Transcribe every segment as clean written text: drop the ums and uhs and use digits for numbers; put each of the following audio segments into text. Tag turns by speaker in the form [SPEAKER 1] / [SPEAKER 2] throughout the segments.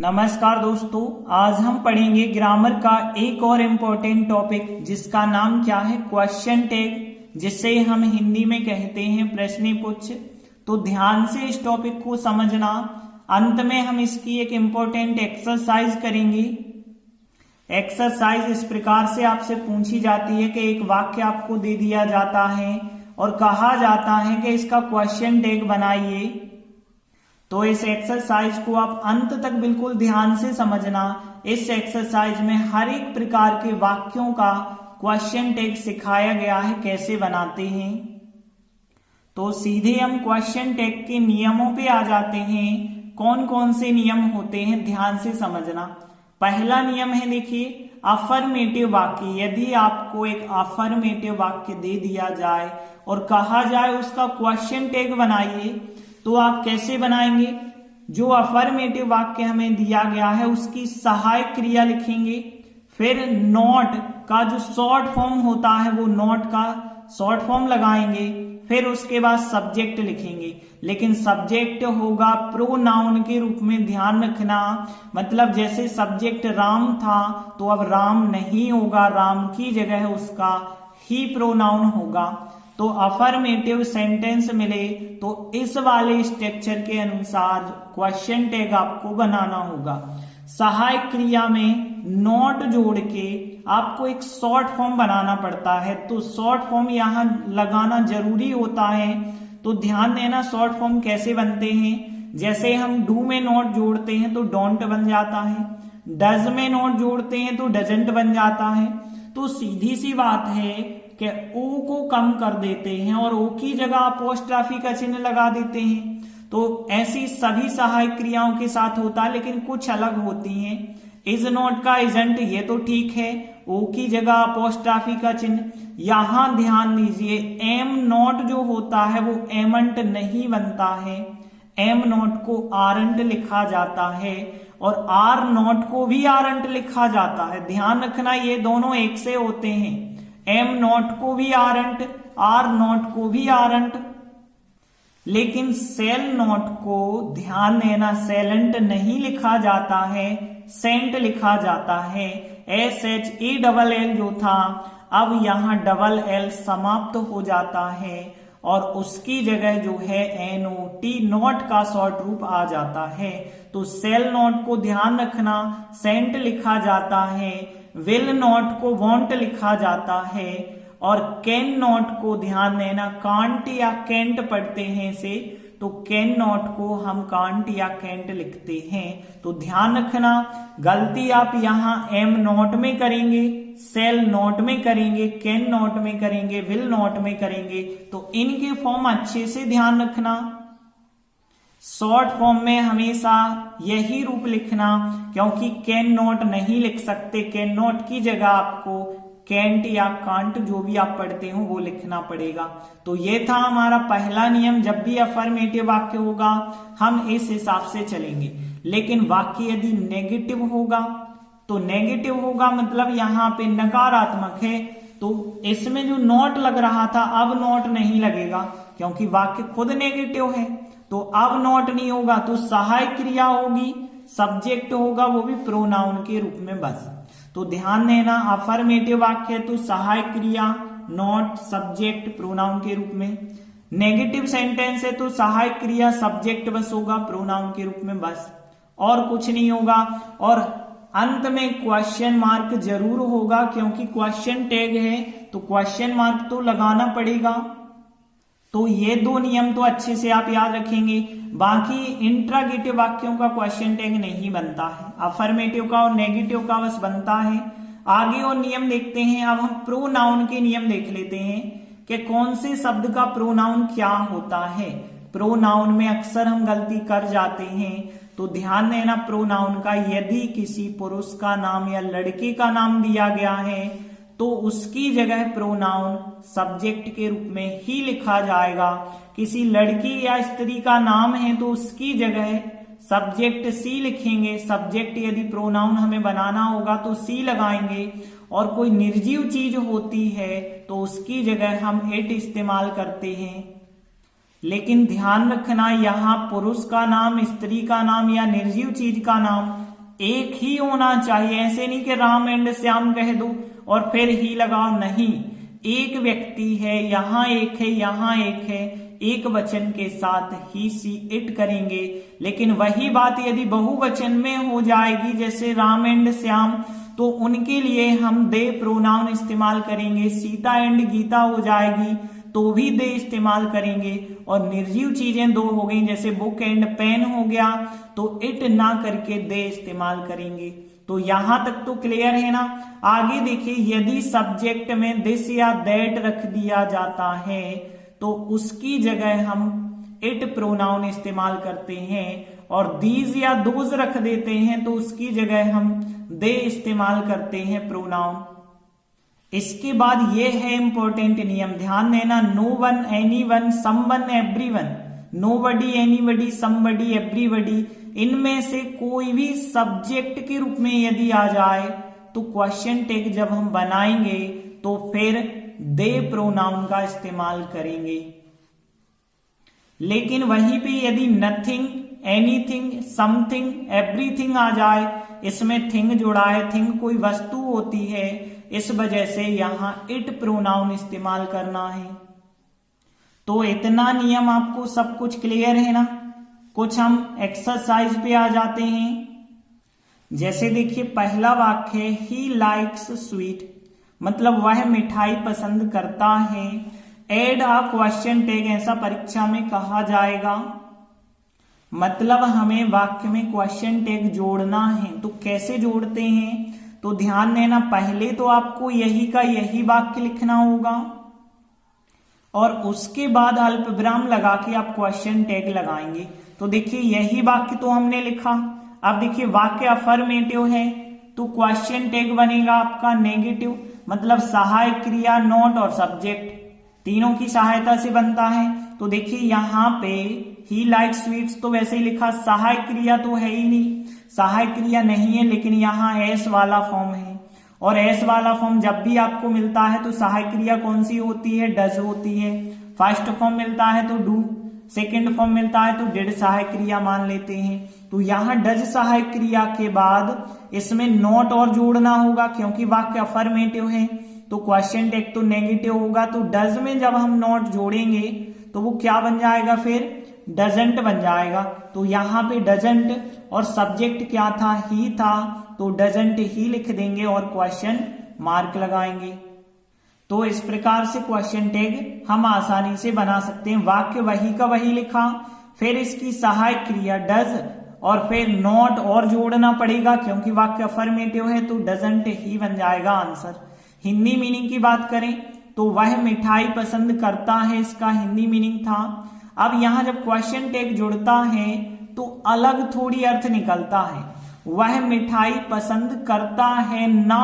[SPEAKER 1] नमस्कार दोस्तों, आज हम पढ़ेंगे ग्रामर का एक और इम्पोर्टेंट टॉपिक जिसका नाम क्या है, क्वेश्चन टैग, जिसे हम हिंदी में कहते हैं प्रश्न पुच्छ। तो ध्यान से इस टॉपिक को समझना। अंत में हम इसकी एक इम्पोर्टेंट एक्सरसाइज करेंगे। एक्सरसाइज इस प्रकार से आपसे पूछी जाती है कि एक वाक्य आपको दे दिया जाता है और कहा जाता है कि इसका क्वेश्चन टैग बनाइए। तो इस एक्सरसाइज को आप अंत तक बिल्कुल ध्यान से समझना। इस एक्सरसाइज में हर एक प्रकार के वाक्यों का क्वेश्चन टैग सिखाया गया है, कैसे बनाते हैं। तो सीधे हम क्वेश्चन टैग के नियमों पे आ जाते हैं। कौन कौन से नियम होते हैं, ध्यान से समझना। पहला नियम है, देखिए, अफर्मेटिव वाक्य। यदि आपको एक अफर्मेटिव वाक्य दे दिया जाए और कहा जाए उसका क्वेश्चन टैग बनाइए, तो आप कैसे बनाएंगे। जो अफर्मेटिव वाक्य हमें दिया गया है उसकी सहायक क्रिया लिखेंगे, फिर नॉट का जो शॉर्ट फॉर्म होता है वो नॉट का शॉर्ट फॉर्म लगाएंगे, फिर उसके बाद सब्जेक्ट लिखेंगे। लेकिन सब्जेक्ट होगा प्रोनाउन के रूप में, ध्यान रखना। मतलब जैसे सब्जेक्ट राम था तो अब राम नहीं होगा, राम की जगह उसका ही प्रोनाउन होगा। तो अफर्मेटिव सेंटेंस मिले तो इस वाले स्ट्रक्चर के अनुसार क्वेश्चन टैग आपको बनाना होगा। सहायक क्रिया में नॉट जोड़ के आपको एक शॉर्ट फॉर्म बनाना पड़ता है, तो शॉर्ट फॉर्म यहां लगाना जरूरी होता है। तो ध्यान देना, शॉर्ट फॉर्म कैसे बनते हैं। जैसे हम डू में नॉट जोड़ते हैं तो डोंट बन जाता है, डज में नॉट जोड़ते हैं तो डजंट बन जाता है। तो सीधी सी बात है कि ओ को कम कर देते हैं और ओ की जगह अपोस्ट्रोफी का चिन्ह लगा देते हैं। तो ऐसी सभी सहायक क्रियाओं के साथ होता है, लेकिन कुछ अलग होती हैं। इज नॉट का इजंट, ये तो ठीक है, ओ की जगह अपोस्ट्रोफी का चिन्ह। यहां ध्यान दीजिए, एम नॉट जो होता है वो एमंट नहीं बनता है, एम नॉट को आरंट लिखा जाता है और आर नॉट को भी आरंट लिखा जाता है। ध्यान रखना, ये दोनों एक से होते हैं। एम नॉट को भी आरंट, आर नॉट को भी आरंट, लेकिन सेल नॉट को ध्यान देना, सेलेंट नहीं लिखा जाता है, सेंट लिखा जाता है। SHALL जो था, अब यहां डबल एल समाप्त हो जाता है और उसकी जगह जो है NOT नॉट का शॉर्ट रूप आ जाता है। तो सेल नॉट को ध्यान रखना, सेंट लिखा जाता है। विल नॉट को वॉन्ट लिखा जाता है और कैन नॉट को ध्यान देना, कांट या कैंट पढ़ते हैं इसे, तो कैन नॉट को हम कांट या कैंट लिखते हैं। तो ध्यान रखना, गलती आप यहां एम नॉट में करेंगे, सेल नॉट में करेंगे, कैन नॉट में करेंगे, विल नॉट में करेंगे। तो इनके फॉर्म अच्छे से ध्यान रखना। शॉर्ट फॉर्म में हमेशा यही रूप लिखना, क्योंकि कैन नॉट नहीं लिख सकते। कैन नॉट की जगह आपको कैंट या कांट जो भी आप पढ़ते हो वो लिखना पड़ेगा। तो ये था हमारा पहला नियम। जब भी अफर्मेटिव वाक्य होगा हम इस हिसाब से चलेंगे। लेकिन वाक्य यदि नेगेटिव होगा, तो नेगेटिव होगा मतलब यहाँ पे नकारात्मक है, तो इसमें जो नॉट लग रहा था अब नॉट नहीं लगेगा, क्योंकि वाक्य खुद नेगेटिव है। तो अब नॉट नहीं होगा, तो सहायक क्रिया होगी, सब्जेक्ट होगा, वो भी प्रोनाउन के रूप में बस। तो ध्यान देना, अफर्मेटिव वाक्य तो सहायक क्रिया नॉट, सब्जेक्ट, प्रोनाउन के रूप में। नेगेटिव सेंटेंस है तो सहायक क्रिया सब्जेक्ट बस होगा, प्रोनाउन के रूप में बस, और कुछ नहीं होगा। और अंत में क्वेश्चन मार्क जरूर होगा, क्योंकि क्वेश्चन टैग है तो क्वेश्चन मार्क तो लगाना पड़ेगा। तो ये दो नियम तो अच्छे से आप याद रखेंगे। बाकी इंट्रागेटिव वाक्यों का क्वेश्चन टैग नहीं बनता है, अफर्मेटिव का और नेगेटिव का बस बनता है। आगे और नियम देखते हैं। अब हम प्रोनाउन के नियम देख लेते हैं कि कौन से शब्द का प्रोनाउन क्या होता है। प्रोनाउन में अक्सर हम गलती कर जाते हैं, तो ध्यान देना, प्रोनाउन का यदि किसी पुरुष का नाम या लड़के का नाम दिया गया है तो उसकी जगह प्रोनाउन सब्जेक्ट के रूप में ही लिखा जाएगा। किसी लड़की या स्त्री का नाम है तो उसकी जगह सब्जेक्ट सी लिखेंगे। सब्जेक्ट यदि प्रोनाउन हमें बनाना होगा तो सी लगाएंगे। और कोई निर्जीव चीज होती है तो उसकी जगह हम इट इस्तेमाल करते हैं। लेकिन ध्यान रखना, यहाँ पुरुष का नाम, स्त्री का नाम या निर्जीव चीज का नाम एक ही होना चाहिए। ऐसे नहीं कि राम एंड श्याम कह दो और फिर ही लगाओ, नहीं, एक व्यक्ति है, यहाँ एक है, यहाँ एक है, एक वचन के साथ ही सी इट करेंगे। लेकिन वही बात यदि बहुवचन में हो जाएगी, जैसे राम एंड श्याम, तो उनके लिए हम दे प्रोनाउन इस्तेमाल करेंगे। सीता एंड गीता हो जाएगी तो भी दे इस्तेमाल करेंगे। और निर्जीव चीजें दो हो गई, जैसे बुक एंड पेन हो गया, तो इट ना करके दे इस्तेमाल करेंगे। तो यहां तक तो क्लियर है ना। आगे देखिए, यदि सब्जेक्ट में दिस या दैट रख दिया जाता है तो उसकी जगह हम इट प्रोनाउन इस्तेमाल करते हैं, और दीज या दोज रख देते हैं तो उसकी जगह हम दे इस्तेमाल करते हैं प्रोनाउन। इसके बाद ये है इंपॉर्टेंट नियम, ध्यान देना। No one, anyone, someone, everyone, nobody, anybody, somebody, everybody, इनमें से कोई भी सब्जेक्ट के रूप में यदि आ जाए तो क्वेश्चन टैग जब हम बनाएंगे तो फिर दे प्रोनाउन का इस्तेमाल करेंगे। लेकिन वहीं पे यदि नथिंग, एनीथिंग, समथिंग, एवरीथिंग आ जाए, इसमें थिंग जुड़ा है, थिंग कोई वस्तु होती है, इस वजह से यहां इट प्रोनाउन इस्तेमाल करना है। तो इतना नियम आपको सब कुछ क्लियर है ना। कुछ हम एक्सरसाइज पे आ जाते हैं। जैसे देखिए, पहला वाक्य है ही लाइक्स स्वीट, मतलब वह मिठाई पसंद करता है। एड अ क्वेश्चन टैग, ऐसा परीक्षा में कहा जाएगा। मतलब हमें वाक्य में क्वेश्चन टैग जोड़ना है। तो कैसे जोड़ते हैं, तो ध्यान देना, पहले तो आपको यही का यही वाक्य लिखना होगा और उसके बाद अल्प विराम लगा के आप क्वेश्चन टैग लगाएंगे। तो देखिए, यही वाक्य तो हमने लिखा। अब देखिए, वाक्य अफर्मेटिव है तो क्वेश्चन टैग बनेगा आपका नेगेटिव, मतलब सहायक क्रिया, नॉट और सब्जेक्ट तीनों की सहायता से बनता है। तो देखिए, यहां पे ही लाइक स्वीट्स तो वैसे ही लिखा, सहायक क्रिया तो है ही नहीं, सहायक क्रिया नहीं है, लेकिन यहाँ एस वाला फॉर्म है। और एस वाला फॉर्म जब भी आपको मिलता है तो सहायक क्रिया कौन सी होती है, डज होती है। फर्स्ट फॉर्म मिलता है तो डू, सेकंड फॉर्म मिलता है तो डिड सहायक क्रिया मान लेते हैं। तो यहाँ डज सहायक क्रिया के बाद इसमें नॉट और जोड़ना होगा, क्योंकि वाक्य अफर्मेटिव है तो क्वेश्चन टैग तो नेगेटिव होगा। तो डज में जब हम नॉट जोड़ेंगे तो वो क्या बन जाएगा, फिर डजंट बन जाएगा। तो यहाँ पे डजंट और सब्जेक्ट क्या था, ही था, तो डजंट ही लिख देंगे और क्वेश्चन मार्क लगाएंगे। तो इस प्रकार से क्वेश्चन टैग हम आसानी से बना सकते हैं। वाक्य वही का वही लिखा, फिर इसकी सहायक क्रिया डज, और फिर नॉट और जोड़ना पड़ेगा क्योंकि वाक्य अफर्मेटिव है, तो डजंट ही बन जाएगा आंसर। हिंदी मीनिंग की बात करें तो वह मिठाई पसंद करता है, इसका हिंदी मीनिंग था। अब यहां जब क्वेश्चन टैग जुड़ता है तो अलग थोड़ी अर्थ निकलता है। वह मिठाई पसंद करता है ना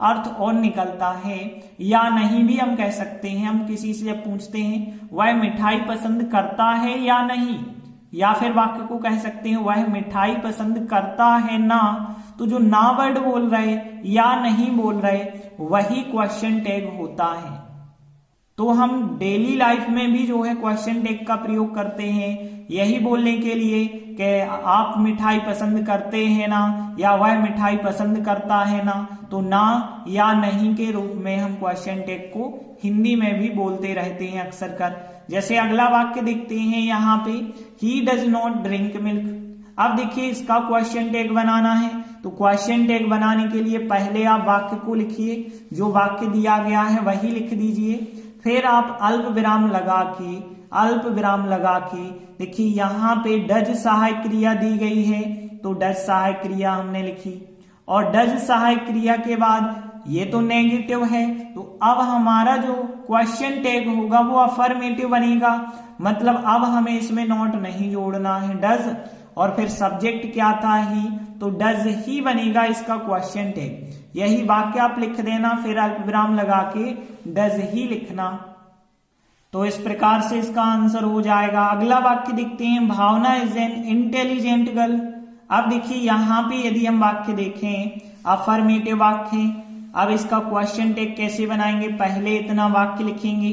[SPEAKER 1] अर्थ और निकलता है, या नहीं भी हम कह सकते हैं। हम किसी से जब पूछते हैं वह मिठाई पसंद करता है या नहीं, या फिर वाक्य को कह सकते हैं वह मिठाई पसंद करता है ना, तो जो ना वर्ड बोल रहे या नहीं बोल रहे वही क्वेश्चन टैग होता है। तो हम डेली लाइफ में भी जो है क्वेश्चन टैग का प्रयोग करते हैं यही बोलने के लिए कि आप मिठाई पसंद करते हैं ना, या वह मिठाई पसंद करता है ना। तो ना या नहीं के रूप में हम क्वेश्चन टैग को हिंदी में भी बोलते रहते हैं अक्सर कर। जैसे अगला वाक्य देखते हैं यहाँ पे, he does not drink milk. अब देखिए, इसका क्वेश्चन टैग बनाना है तो क्वेश्चन टैग बनाने के लिए पहले आप वाक्य को लिखिए, जो वाक्य दिया गया है वही लिख दीजिए। फिर आप अल्प विराम लगा के देखिए, यहाँ पे डज सहायक क्रिया दी गई है तो डज सहायक क्रिया हमने लिखी, और डज सहायक क्रिया के बाद ये तो नेगेटिव है, तो अब हमारा जो क्वेश्चन टैग होगा वो अफर्मेटिव बनेगा। मतलब अब हमें इसमें नॉट नहीं जोड़ना है, डज, और फिर सब्जेक्ट क्या था, ही, तो डज ही बनेगा इसका क्वेश्चन टैग। यही वाक्य आप लिख देना, फिर अल्प विराम लगा के डज ही लिखना। तो इस प्रकार से इसका आंसर हो जाएगा। अगला वाक्य देखते हैं, भावना इज एन इंटेलिजेंट गर्ल। अब देखिए, यहाँ पे यदि हम वाक्य देखें अफर्मेटिव वाक्य है। अब इसका क्वेश्चन टैग कैसे बनाएंगे, पहले इतना वाक्य लिखेंगे।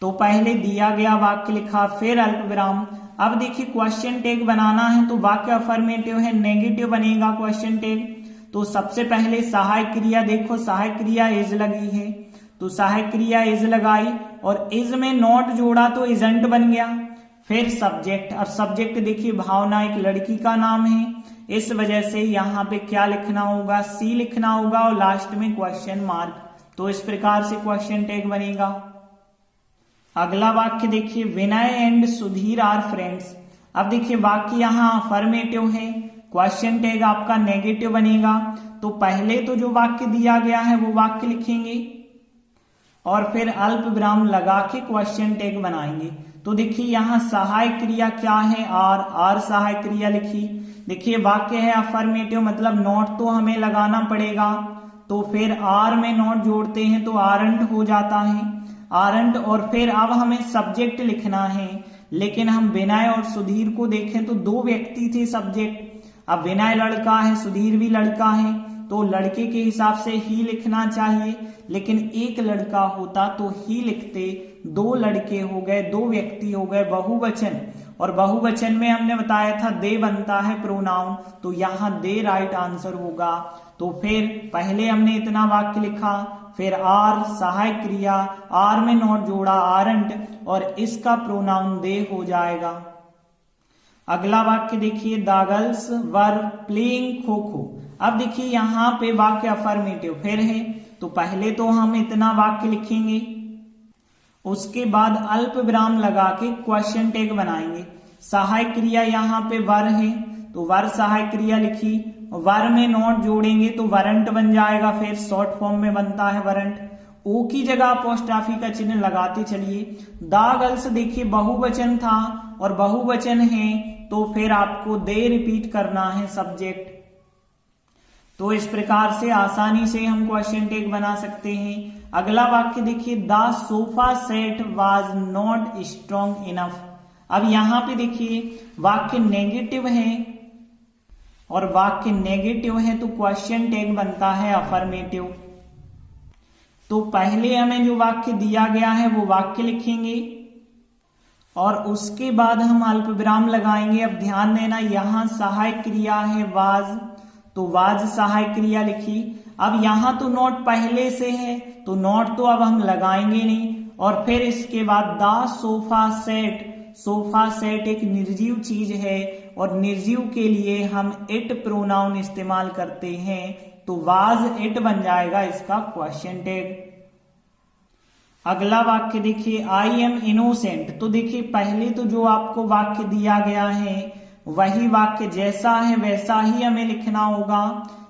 [SPEAKER 1] तो पहले दिया गया वाक्य लिखा, फिर अल्प विराम, अब देखिए क्वेश्चन टैग बनाना है तो वाक्य अफर्मेटिव है, नेगेटिव बनेगा क्वेश्चन टैग। तो सबसे पहले सहायक क्रिया, देखो सहायक क्रिया इज लगी है तो सहायक क्रिया इज लगाई और इज में नॉट जोड़ा तो इजंट बन गया। फिर सब्जेक्ट, अब सब्जेक्ट देखिए भावना एक लड़की का नाम है, इस वजह से यहां पे क्या लिखना होगा, सी लिखना होगा और लास्ट में क्वेश्चन मार्क। तो इस प्रकार से क्वेश्चन टैग बनेगा। अगला वाक्य देखिए विनय एंड सुधीर आर फ्रेंड्स। अब देखिए वाक्य यहाँ अफर्मेटिव है, क्वेश्चन टैग आपका नेगेटिव बनेगा। तो पहले तो जो वाक्य दिया गया है वो वाक्य लिखेंगे और फिर अल्प विराम लगा के क्वेश्चन टैग बनाएंगे। तो देखिए यहाँ सहायक क्रिया क्या है, आर सहायक क्रिया लिखी। देखिए वाक्य है अफर्मेटिव, मतलब नॉट तो हमें लगाना पड़ेगा, तो फिर आर में नॉट जोड़ते हैं तो आरंट हो जाता है, आरंट। और फिर अब हमें सब्जेक्ट लिखना है, लेकिन हम विनय और सुधीर को देखें तो दो व्यक्ति थे सब्जेक्ट। अब विनय लड़का है, सुधीर भी लड़का है, तो लड़के के हिसाब से ही लिखना चाहिए, लेकिन एक लड़का होता तो ही लिखते, दो लड़के हो गए, दो व्यक्ति हो गए, बहुवचन। और बहुवचन में हमने बताया था दे बनता है प्रोनाउन, तो यहां दे राइट आंसर होगा। तो फिर पहले हमने इतना वाक्य लिखा, फिर आर सहायक क्रिया, आर में नॉट जोड़ा आरंट और इसका प्रोनाउन दे हो जाएगा। अगला वाक्य देखिए the girls were playing kho kho. अब देखिए यहाँ पे वाक्य अफर्मेटिव फिर है, तो पहले तो हम इतना वाक्य लिखेंगे, उसके बाद अल्प विराम लगा के क्वेश्चन टैग बनाएंगे। सहायक क्रिया यहाँ पे वर है तो वर सहायक क्रिया लिखी, वर में नॉट जोड़ेंगे तो वरंट बन जाएगा, फिर शॉर्ट फॉर्म में बनता है वरंट। ओ की जगह अपोस्ट्रोफी का चिन्ह लगाते चलिए। द गर्ल्स देखिए बहुवचन था और बहुवचन है तो फिर आपको दे रिपीट करना है सब्जेक्ट। तो इस प्रकार से आसानी से हम क्वेश्चन टैग बना सकते हैं। अगला वाक्य देखिए the sofa set was not strong enough. अब यहां पे देखिए वाक्य नेगेटिव है और वाक्य नेगेटिव है तो क्वेश्चन टैग बनता है अफर्मेटिव। तो पहले हमें जो वाक्य दिया गया है वो वाक्य लिखेंगे और उसके बाद हम अल्प विराम लगाएंगे। अब ध्यान देना यहां सहायक क्रिया है वाज, तो वाज सहायक क्रिया लिखी। अब यहां तो नॉट पहले से है तो नॉट तो अब हम लगाएंगे नहीं। और फिर इसके बाद the sofa set, sofa set एक निर्जीव चीज है और निर्जीव के लिए हम इट प्रोनाउन इस्तेमाल करते हैं, तो वाज इट बन जाएगा इसका क्वेश्चन टैग। अगला वाक्य देखिए आई एम इनोसेंट। तो देखिए पहले तो जो आपको वाक्य दिया गया है वही वाक्य जैसा है वैसा ही हमें लिखना होगा।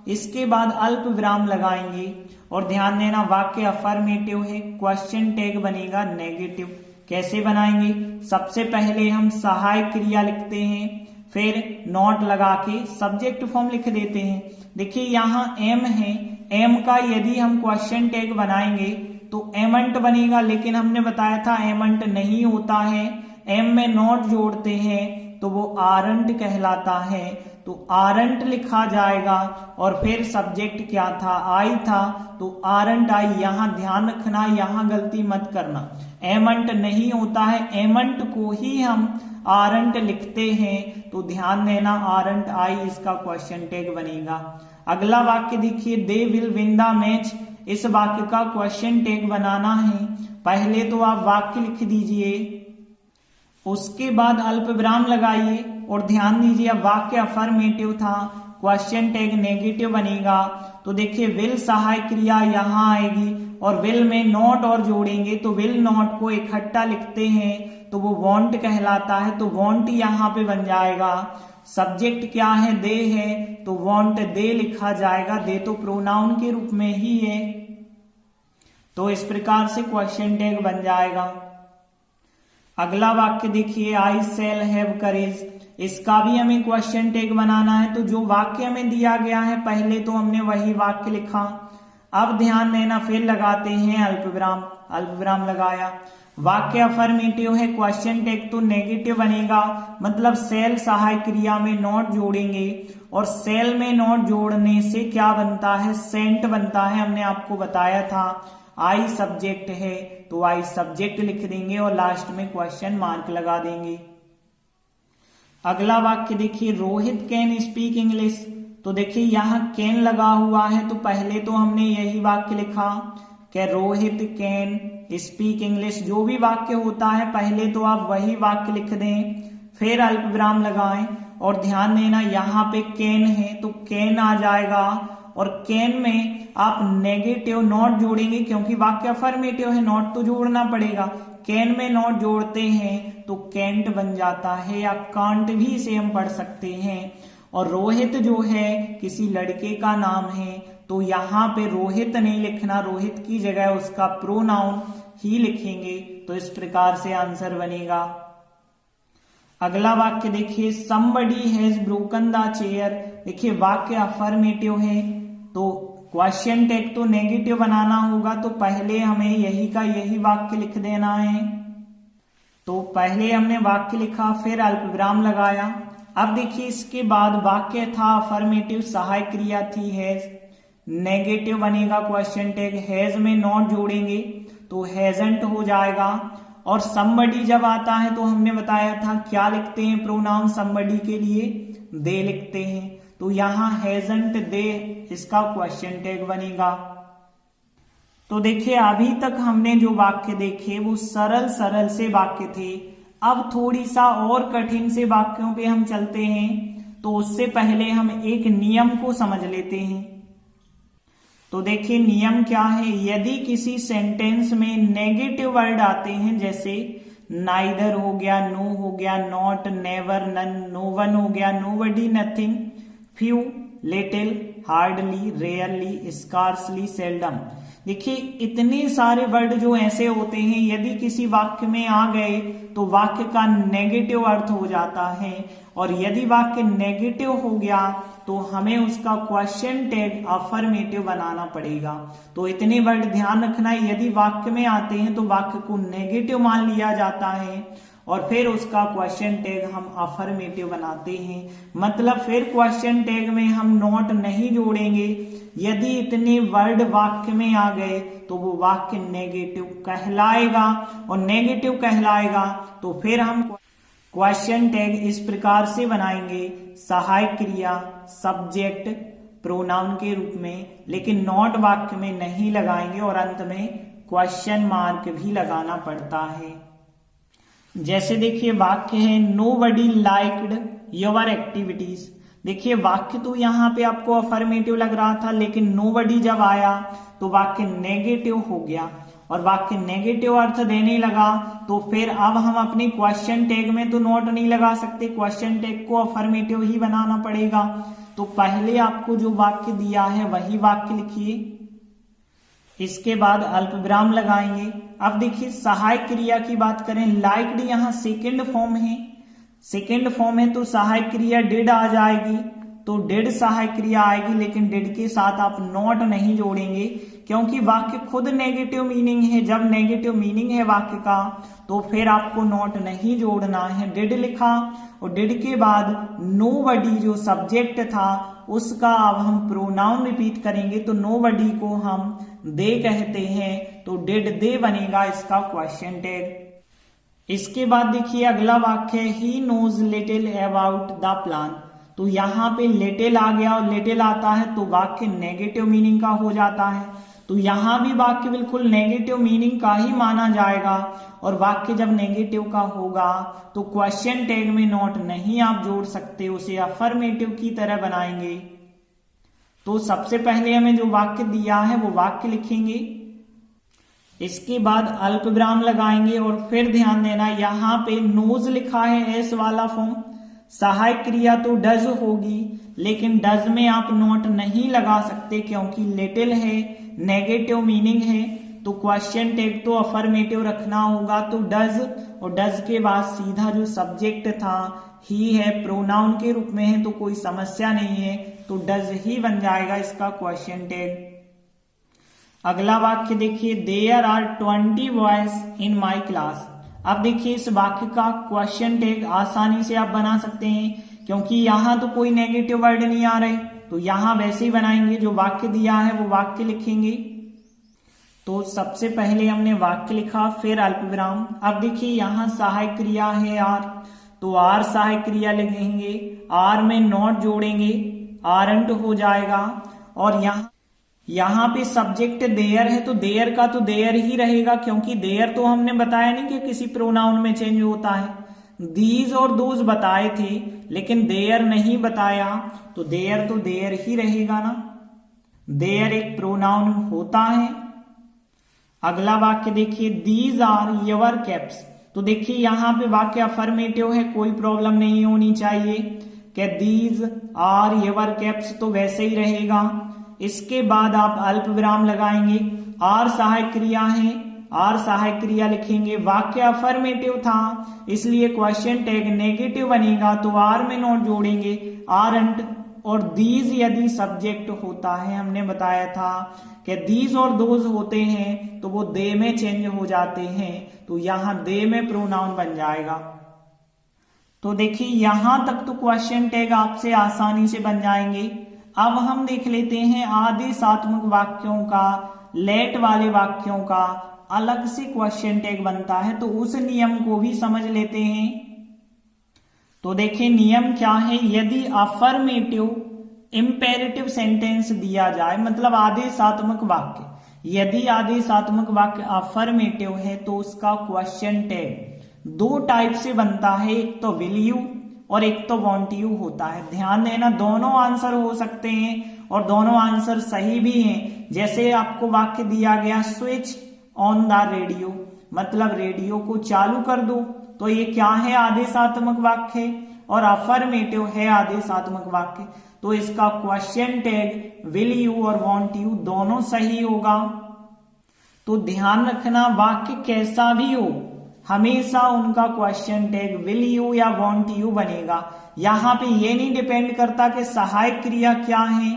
[SPEAKER 1] इसके बाद अल्प विराम लगाएंगे और ध्यान देना वाक्य अफर्मेटिव है, क्वेश्चन टैग बनेगा नेगेटिव। कैसे बनाएंगे, सबसे पहले हम सहायक क्रिया लिखते हैं, फिर नॉट लगा के सब्जेक्ट फॉर्म लिख देते हैं। देखिए यहाँ एम है, एम का यदि हम क्वेश्चन टैग बनाएंगे तो एमंट बनेगा, लेकिन हमने बताया था एमंट नहीं होता है, एम में नॉट जोड़ते हैं तो वो आरंट कहलाता है, तो आरंट लिखा जाएगा। और फिर सब्जेक्ट क्या था, आई था, तो आरंट आई। यहां ध्यान रखना, यहां गलती मत करना, एमंट नहीं होता है, एमंट को ही हम आरंट लिखते हैं, तो ध्यान देना आरंट आई इसका क्वेश्चन टैग बनेगा। अगला वाक्य देखिए they will win the match. इस वाक्य का क्वेश्चन टैग बनाना है, पहले तो आप वाक्य लिख दीजिए, उसके बाद अल्प विराम लगाइए और ध्यान दीजिए अब वाक्य अफर्मेटिव था, क्वेश्चन टैग नेगेटिव बनेगा। तो देखिए विल सहायक क्रिया यहां आएगी और विल में नॉट और जोड़ेंगे तो विल नॉट को इकट्ठा लिखते हैं तो वो वॉन्ट कहलाता है, तो वॉन्ट यहां पे बन जाएगा। सब्जेक्ट क्या है, दे है, तो वॉन्ट दे लिखा जाएगा, दे तो प्रोनाउन के रूप में ही है, तो इस प्रकार से क्वेश्चन टैग बन जाएगा। अगला वाक्य देखिए आई शैल हैव करेज। इसका भी हमें क्वेश्चन टैग बनाना है, तो जो वाक्य हमें दिया गया है पहले तो हमने वही वाक्य लिखा। अब ध्यान देना फिर लगाते हैं अल्प विराम, अल्प विराम लगाया, वाक्य अफर्मेटिव है, क्वेश्चन टैग तो नेगेटिव बनेगा, मतलब सेल सहायक क्रिया में नॉट जोड़ेंगे और सेल में नॉट जोड़ने से क्या बनता है, सेंट बनता है, हमने आपको बताया था। आई सब्जेक्ट है तो आई सब्जेक्ट लिख देंगे और लास्ट में क्वेश्चन मार्क लगा देंगे। अगला वाक्य देखिए, रोहित कैन स्पीक इंग्लिश। तो देखिए यहाँ कैन लगा हुआ है, तो पहले तो हमने यही वाक्य लिखा कि रोहित कैन स्पीक इंग्लिश। जो भी वाक्य होता है पहले तो आप वही वाक्य लिख दें, फिर अल्प विराम लगाएं। और ध्यान देना यहाँ पे कैन है तो कैन आ जाएगा, और कैन में आप नेगेटिव नॉट जोड़ेंगे क्योंकि वाक्य अफर्मेटिव है, नॉट तो जोड़ना पड़ेगा। कैन में नॉट जोड़ते हैं तो कैंट बन जाता है, या कांट भी इसे हम पढ़ सकते हैं। और रोहित जो है किसी लड़के का नाम है, तो यहाँ पे रोहित नहीं लिखना, रोहित की जगह उसका प्रोनाउन ही लिखेंगे। तो इस प्रकार से आंसर बनेगा। अगला वाक्य देखिए, somebody has broken the chair। देखिए वाक्य अफर्मेटिव है, तो क्वेश्चन टैग तो नेगेटिव बनाना होगा, तो पहले हमें यही का यही वाक्य लिख देना है। तो पहले हमने वाक्य लिखा, फिर अल्प विराम लगाया। अब देखिए इसके बाद वाक्य था अफर्मेटिव, सहायक क्रिया थी हैज, नेगेटिव बनेगा क्वेश्चन टैग, हैज में नॉट जोड़ेंगे तो हैजंट हो जाएगा। और somebody जब आता है तो हमने बताया था क्या लिखते हैं प्रोनाउन somebody के लिए, दे लिखते हैं। तो यहाँ हैजंट दे इसका क्वेश्चन टैग बनेगा। तो देखिए अभी तक हमने जो वाक्य देखे वो सरल सरल से वाक्य थे। अब थोड़ी सा और कठिन से वाक्यों पे हम चलते हैं, तो उससे पहले हम एक नियम को समझ लेते हैं। तो देखिए नियम क्या है, यदि किसी सेंटेंस में नेगेटिव वर्ड आते हैं, जैसे नाइदर हो गया, नो हो गया, not, never, none, no one हो गया, nobody, nothing, few, little, hardly, rarely, scarcely, seldom. देखिए इतने सारे वर्ड जो ऐसे होते हैं, यदि किसी वाक्य में आ गए तो वाक्य का नेगेटिव अर्थ हो जाता है। और यदि वाक्य नेगेटिव हो गया तो हमें उसका क्वेश्चन टैग अफर्मेटिव बनाना पड़ेगा। तो इतने वर्ड ध्यान रखना है, यदि वाक्य में आते हैं तो वाक्य को नेगेटिव मान लिया जाता है और फिर उसका क्वेश्चन टैग हम अफर्मेटिव बनाते हैं। मतलब फिर क्वेश्चन टैग में हम नॉट नहीं जोड़ेंगे। यदि इतने वर्ड वाक्य में आ गए तो वो वाक्य नेगेटिव कहलाएगा, और नेगेटिव कहलाएगा तो फिर हम क्वेश्चन टैग इस प्रकार से बनाएंगे, सहायक क्रिया सब्जेक्ट प्रोनाउन के रूप में, लेकिन नॉट वाक्य में नहीं लगाएंगे और अंत में क्वेश्चन मार्क भी लगाना पड़ता है। जैसे देखिए वाक्य है, नोबडी लाइक्ड योर एक्टिविटीज। देखिए वाक्य तो यहाँ पे आपको अफर्मेटिव लग रहा था, लेकिन नोबडी जब आया तो वाक्य नेगेटिव हो गया, और वाक्य नेगेटिव अर्थ देने लगा तो फिर अब हम अपने क्वेश्चन टैग में तो नॉट नहीं लगा सकते, क्वेश्चन टैग को अफर्मेटिव ही बनाना पड़ेगा। तो पहले आपको जो वाक्य दिया है वही वाक्य लिखिए, इसके बाद अल्प विराम लगाएंगे। अब देखिए सहायक क्रिया की बात करें, लाइक्ड यहाँ सेकंड फॉर्म है, सेकंड फॉर्म है तो सहायक क्रिया डिड आ जाएगी, तो डिड सहायक क्रिया आएगी, लेकिन डिड के साथ आप नॉट नहीं जोड़ेंगे क्योंकि वाक्य खुद नेगेटिव मीनिंग है। जब नेगेटिव मीनिंग है वाक्य का तो फिर आपको नॉट नहीं जोड़ना है। डिड लिखा और डिड के बाद नोबडी जो सब्जेक्ट था उसका अब हम प्रोनाउन रिपीट करेंगे, तो नोबडी को हम दे कहते हैं, तो डिड दे बनेगा इसका क्वेश्चन टैग। इसके बाद देखिए अगला वाक्य, he knows little about the plan. तो यहाँ पे लिटिल आ गया और लिटिल आता है तो वाक्य नेगेटिव मीनिंग का हो जाता है, तो यहाँ भी वाक्य बिल्कुल नेगेटिव मीनिंग का ही माना जाएगा। और वाक्य जब नेगेटिव का होगा तो क्वेश्चन टैग में नॉट नहीं आप जोड़ सकते, उसे अफर्मेटिव की तरह बनाएंगे। तो सबसे पहले हमें जो वाक्य दिया है वो वाक्य लिखेंगे, इसके बाद अल्प विराम लगाएंगे और फिर ध्यान देना यहाँ पे नोज लिखा है एस वाला फॉर्म, सहायक क्रिया तो डज होगी, लेकिन डज में आप नॉट नहीं लगा सकते क्योंकि लिटिल है, नेगेटिव मीनिंग है, तो क्वेश्चन टैग तो अफर्मेटिव रखना होगा। तो डज, और डज के बाद सीधा जो सब्जेक्ट था ही है, प्रोनाउन के रूप में है तो कोई समस्या नहीं है, तो डज ही बन जाएगा इसका क्वेश्चन टैग। अगला वाक्य देखिए, there are 20 boys in my class. अब देखिए इस वाक्य का क्वेश्चन टैग आसानी से आप बना सकते हैं क्योंकि यहाँ तो कोई नेगेटिव वर्ड नहीं आ रहे, तो यहाँ वैसे ही बनाएंगे, जो वाक्य दिया है वो वाक्य लिखेंगे। तो सबसे पहले हमने वाक्य लिखा, फिर अल्प विराम। अब देखिए यहाँ सहायक क्रिया है आर, तो आर सहायक क्रिया लिखेंगे, आर में नॉट जोड़ेंगे, आरंट हो जाएगा। और यहाँ पे सब्जेक्ट देयर है तो देयर का तो देयर ही रहेगा, क्योंकि देयर तो हमने बताया नहीं कि किसी प्रोनाउन में चेंज होता है। दीज और दोज बताए थे लेकिन देयर नहीं बताया, तो देयर तो देयर ही रहेगा ना, देयर एक प्रोनाउन होता है। अगला वाक्य देखिए, दीज आर योर कैप्स। तो देखिए यहाँ पे वाक्य अफर्मेटिव है, कोई प्रॉब्लम नहीं होनी चाहिए कि दीज आर योर कैप्स, तो वैसे ही रहेगा। इसके बाद आप अल्प विराम लगाएंगे, आर सहायक क्रिया है, आर सहायक क्रिया लिखेंगे। वाक्य अफर्मेटिव था इसलिए क्वेश्चन टैग नेगेटिव बनेगा, तो आर में नॉट जोड़ेंगे, आरंट। और दीज यदि सब्जेक्ट होता है, हमने बताया था कि दीज और दोज होते हैं तो वो दे में चेंज हो जाते हैं, तो यहां दे में प्रोनाउन बन जाएगा। तो देखिए यहां तक तो क्वेश्चन टैग आपसे आसानी से बन जाएंगे। अब हम देख लेते हैं आदेशात्मक वाक्यों का, लेट वाले वाक्यों का अलग से क्वेश्चन टैग बनता है, तो उस नियम को भी समझ लेते हैं। तो देखिए नियम क्या है, यदि अफर्मेटिव इंपेरेटिव सेंटेंस दिया जाए, मतलब आदेशात्मक वाक्य, यदि आदेशात्मक वाक्य अफर्मेटिव है तो उसका क्वेश्चन टैग दो टाइप से बनता है, एक तो विल यू और एक तो वांट यू होता है। ध्यान देना, दोनों आंसर हो सकते हैं और दोनों आंसर सही भी हैं। जैसे आपको वाक्य दिया गया, स्विच ऑन द रेडियो, मतलब रेडियो को चालू कर दो, तो ये क्या है, आदेशात्मक वाक्य, और अफर्मेटिव है आदेशात्मक वाक्य, तो इसका क्वेश्चन टैग विल यू और वांट यू दोनों सही होगा। तो ध्यान रखना, वाक्य कैसा भी हो हमेशा उनका क्वेश्चन टैग विल यू या वांट यू बनेगा। यहां पे ये नहीं डिपेंड करता कि सहायक क्रिया क्या है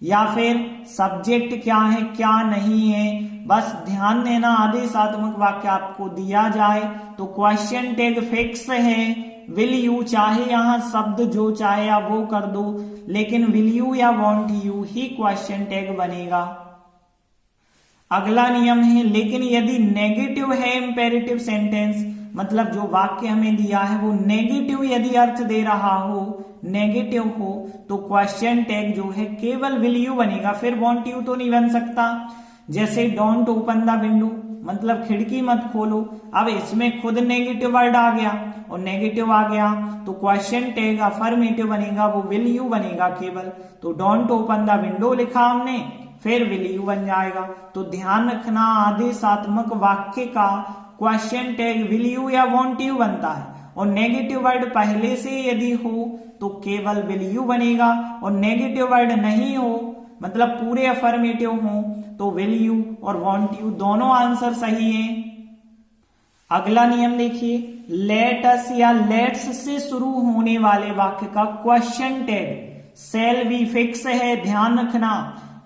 [SPEAKER 1] या फिर सब्जेक्ट क्या है क्या नहीं है। बस ध्यान देना, आदेशात्मक वाक्य आपको दिया जाए तो क्वेश्चन टैग फिक्स है विल यू, चाहे यहां शब्द जो चाहे आप वो कर दो, लेकिन विल यू या want you he question tag बनेगा। अगला नियम है, लेकिन यदि नेगेटिव है इंपेरेटिव सेंटेंस, मतलब जो वाक्य हमें दिया है वो नेगेटिव यदि अर्थ दे रहा हो, नेगेटिव हो, तो क्वेश्चन टैग जो है केवल विल यू बनेगा, फिर वांट यू तो नहीं बन सकता। जैसे डोंट ओपन द विंडो, मतलब खिड़की मत खोलो, अब इसमें खुद नेगेटिव वर्ड आ गया और नेगेटिव आ गया, तो क्वेश्चन टैग अफर्मेटिव बनेगा, वो विल यू बनेगा केवल। तो डोंट ओपन द विंडो लिखा हमने, फिर विल यू बन जाएगा। तो ध्यान रखना, आदेशात्मक वाक्य का क्वेश्चन टैग विल यू या वांट यू बनता है, और नेगेटिव वर्ड पहले से यदि हो तो केवल विल यू बनेगा, और नेगेटिव वर्ड नहीं हो, मतलब पूरे अफर्मेटिव हो, तो विल यू और वांट यू दोनों आंसर सही हैं। अगला नियम देखिए, लेट अस या लेट्स से शुरू होने वाले वाक्य का question tag shall be fix है। ध्यान रखना,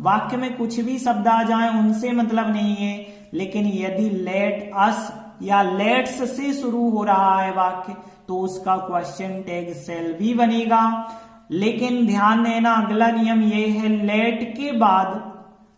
[SPEAKER 1] वाक्य में कुछ भी शब्द आ जाए उनसे मतलब नहीं है, लेकिन यदि लेट अस या लेट्स से शुरू हो रहा है वाक्य तो उसका क्वेश्चन टैग शैल बी बनेगा। लेकिन ध्यान देना, अगला नियम ये है, लेट के बाद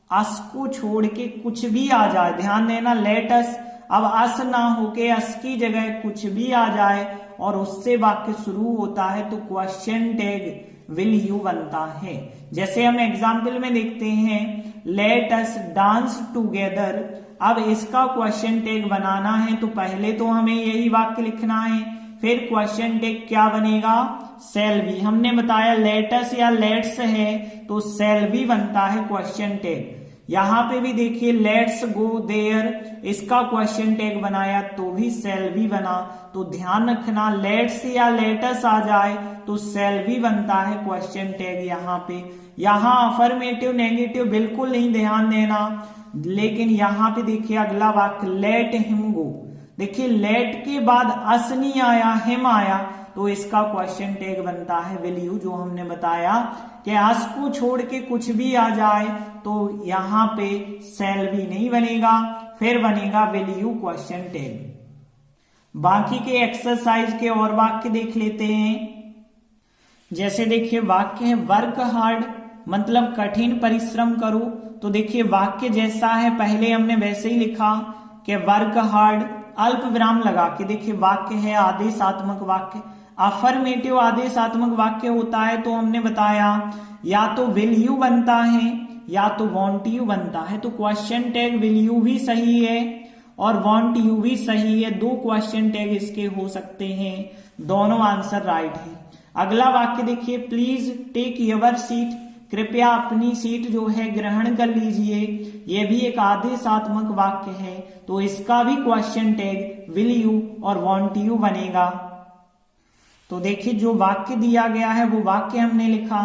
[SPEAKER 1] अस को छोड़ के कुछ भी आ जाए। ध्यान देना, लेट अस, अब अस ना होके अस की जगह कुछ भी आ जाए और उससे वाक्य शुरू होता है तो क्वेश्चन टैग विल यू बनता है। जैसे हम एग्जाम्पल में देखते हैं, लेट अस डांस टूगेदर, अब इसका क्वेश्चन टैग बनाना है तो पहले तो हमें यही वाक्य लिखना है, फिर क्वेश्चन टैग क्या बनेगा, शैल बी। हमने बताया लेटस या लेट्स है तो शैल बी बनता है क्वेश्चन टैग। यहां पे भी देखिए, लेट्स गो देयर, इसका क्वेश्चन टैग बनाया तो भी शैल बी बना। तो ध्यान रखना, लेट्स या लेटस आ जाए तो शैल बी बनता है क्वेश्चन टैग यहाँ पे। यहाँ अफर्मेटिव नेगेटिव बिल्कुल नहीं ध्यान देना, लेकिन यहाँ पे देखिए अगला वाक्य, लेट हिम गो, देखिए लेट के बाद अस नहीं आया, हिम आया, तो इसका क्वेश्चन टैग बनता है विल यू, जो हमने बताया कि अस को छोड़ के कुछ भी आ जाए तो यहां पे शैल बी नहीं बनेगा, फिर बनेगा विल यू क्वेश्चन टैग। बाकी के एक्सरसाइज के और वाक्य देख लेते हैं। जैसे देखिए वाक्य है वर्क हार्ड, मतलब कठिन परिश्रम करो, तो देखिए वाक्य जैसा है पहले हमने वैसे ही लिखा कि वर्क हार्ड, अल्प विराम लगा के, देखिए वाक्य है आदेशात्मक वाक्य, अफर्मेटिव आदेशात्मक वाक्य होता है तो हमने बताया या तो विल यू बनता है या तो वॉन्ट यू बनता है। तो क्वेश्चन टैग विल यू भी सही है और वॉन्ट यू भी सही है, दो क्वेश्चन टैग इसके हो सकते हैं, दोनों आंसर राइट है। अगला वाक्य देखिए, प्लीज टेक योर सीट, कृपया अपनी सीट जो है ग्रहण कर लीजिए। यह भी एक आदेशात्मक वाक्य है तो इसका भी क्वेश्चन टैग विल यू और वॉन्ट यू बनेगा। तो देखिए जो वाक्य दिया गया है वो वाक्य हमने लिखा।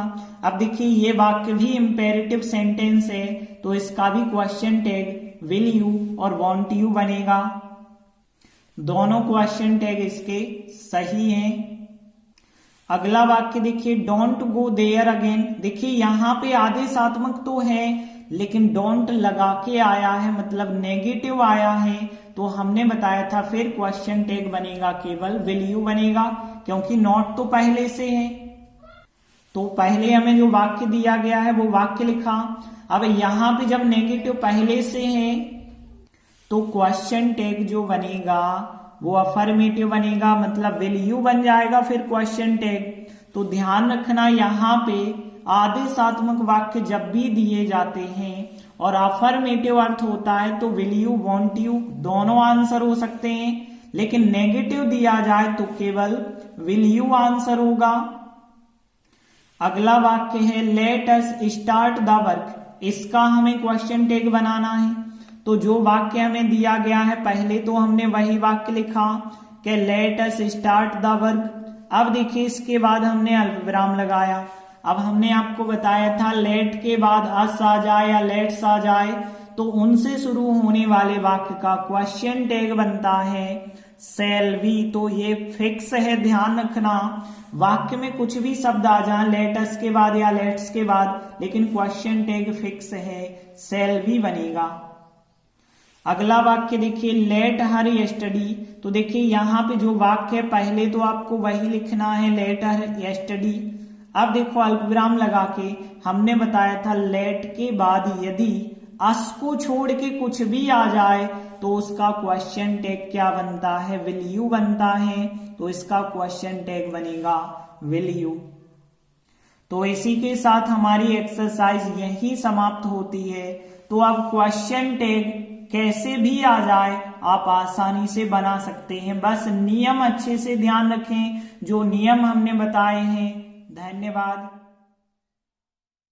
[SPEAKER 1] अब देखिए ये वाक्य भी इंपेरेटिव सेंटेंस है तो इसका भी क्वेश्चन टैग विल यू और वॉन्ट यू बनेगा। दोनों क्वेश्चन टैग इसके सही हैं। अगला वाक्य देखिए, डोंट गो देयर अगेन। देखिए यहाँ पे आदेशात्मक तो है लेकिन डोंट लगा के आया है, मतलब नेगेटिव आया है, तो हमने बताया था फिर क्वेश्चन टैग बनेगा केवल विल यू बनेगा, क्योंकि नॉट तो पहले से है। तो पहले हमें जो वाक्य दिया गया है वो वाक्य लिखा। अब यहाँ पे जब नेगेटिव पहले से है तो क्वेश्चन टैग जो बनेगा वो अफर्मेटिव बनेगा, मतलब विल यू बन जाएगा फिर क्वेश्चन टैग। तो ध्यान रखना यहाँ पे आदेशात्मक वाक्य जब भी दिए जाते हैं और अफर्मेटिव अर्थ होता है तो विल यू वॉन्ट यू दोनों आंसर हो सकते हैं, लेकिन नेगेटिव दिया जाए तो केवल विल यू आंसर होगा। अगला वाक्य है, let us start the work. इसका हमें क्वेश्चन टैग बनाना है। तो जो वाक्य हमें दिया गया है पहले तो हमने वही वाक्य लिखा कि let us start the work. अब देखिए इसके बाद हमने अल्पविराम लगाया। अब हमने आपको बताया था लेट के बाद अस आ जाए या लेट्स आ जाए तो उनसे शुरू होने वाले वाक्य का क्वेश्चन टैग बनता है शैल बी। तो ये फिक्स है, ध्यान रखना वाक्य में कुछ भी शब्द आ जाए लेटस के बाद या लेट्स के बाद, लेकिन क्वेश्चन टैग फिक्स है, शैल बी बनेगा। अगला वाक्य देखिए, लेट हर यस्टडी। तो देखिए यहाँ पे जो वाक्य है पहले तो आपको वही लिखना है लेट हर यस्टडी। अब देखो अल्पविराम लगा के हमने बताया था लेट के बाद यदि अस को छोड़ के कुछ भी आ जाए तो उसका क्वेश्चन टैग क्या बनता है, विल यू बनता है। तो इसका क्वेश्चन टैग बनेगा विल यू। तो इसी के साथ हमारी एक्सरसाइज यही समाप्त होती है। तो अब क्वेश्चन टैग कैसे भी आ जाए आप आसानी से बना सकते हैं, बस नियम अच्छे से ध्यान रखें जो नियम हमने बताए हैं। धन्यवाद।